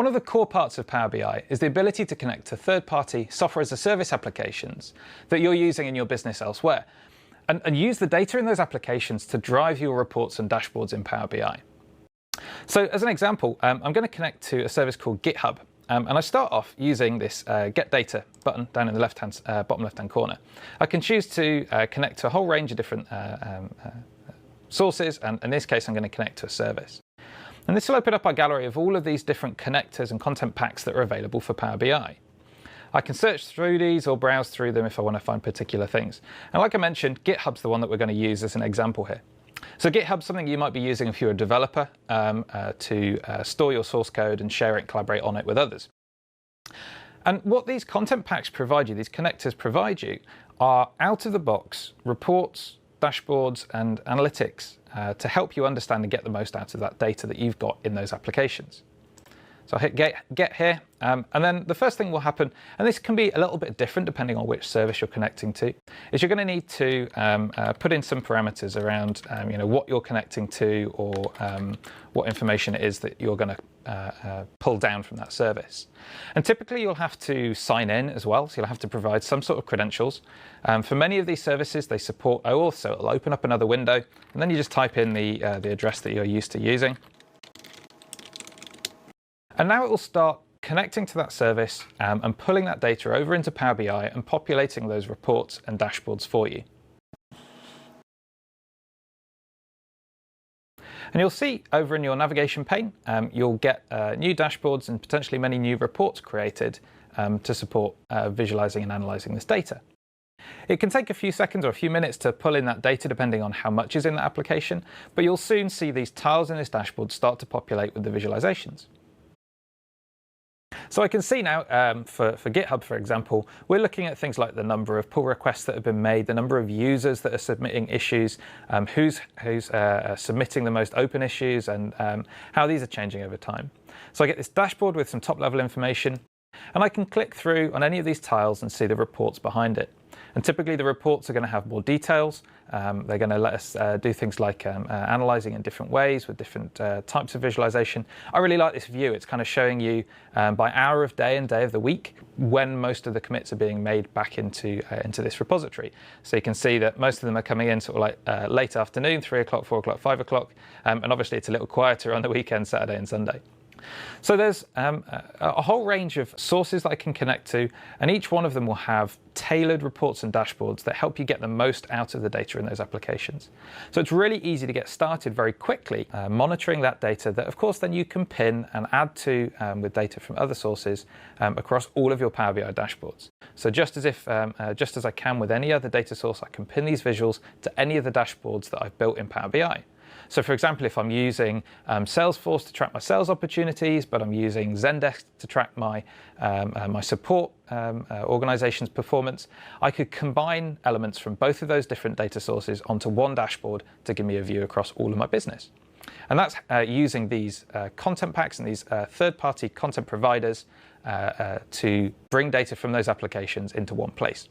One of the core parts of Power BI is the ability to connect to third-party software as a service applications that you're using in your business elsewhere, and use the data in those applications to drive your reports and dashboards in Power BI. So as an example, I'm going to connect to a service called GitHub. And I start off using this Get Data button down in the bottom left-hand corner. I can choose to connect to a whole range of different sources, and in this case I'm going to connect to a service. And this will open up our gallery of all of these different connectors and content packs that are available for Power BI. I can search through these or browse through them if I want to find particular things. And like I mentioned, GitHub's the one that we're going to use as an example here. So GitHub's something you might be using if you're a developer to store your source code and share it and collaborate on it with others. And what these content packs provide you, these connectors provide you, are out-of-the-box reports, dashboards, and analytics to help you understand and get the most out of that data that you've got in those applications. So I'll hit get here, and then the first thing will happen, and this can be a little bit different depending on which service you're connecting to, is you're going to need to put in some parameters around what you're connecting to, or what information it is that you're going to pull down from that service. And typically you'll have to sign in as well, so you'll have to provide some sort of credentials. For many of these services they support OAuth, so it'll open up another window, and then you just type in the address that you're used to using. And now it will start connecting to that service and pulling that data over into Power BI and populating those reports and dashboards for you. And you'll see over in your navigation pane, you'll get new dashboards and potentially many new reports created to support visualizing and analyzing this data. It can take a few seconds or a few minutes to pull in that data depending on how much is in the application, but you'll soon see these tiles in this dashboard start to populate with the visualizations. So I can see now for GitHub, for example, we're looking at things like the number of pull requests that have been made, the number of users that are submitting issues, who's submitting the most open issues, and how these are changing over time. So I get this dashboard with some top-level information, and I can click through on any of these tiles and see the reports behind it. And typically the reports are going to have more details. They're going to let us do things like analyzing in different ways with different types of visualization. I really like this view. It's kind of showing you by hour of day and day of the week when most of the commits are being made back into this repository. So you can see that most of them are coming in sort of like late afternoon, 3 o'clock, 4 o'clock, 5 o'clock. And obviously it's a little quieter on the weekend, Saturday and Sunday. So there's a whole range of sources that I can connect to, and each one of them will have tailored reports and dashboards that help you get the most out of the data in those applications. So it's really easy to get started very quickly monitoring that data that, of course, then you can pin and add to with data from other sources across all of your Power BI dashboards. So just as I can with any other data source, I can pin these visuals to any of the dashboards that I've built in Power BI. So for example, if I'm using Salesforce to track my sales opportunities, but I'm using Zendesk to track my support organization's performance, I could combine elements from both of those different data sources onto one dashboard to give me a view across all of my business. And that's using these content packs and these third-party content providers to bring data from those applications into one place.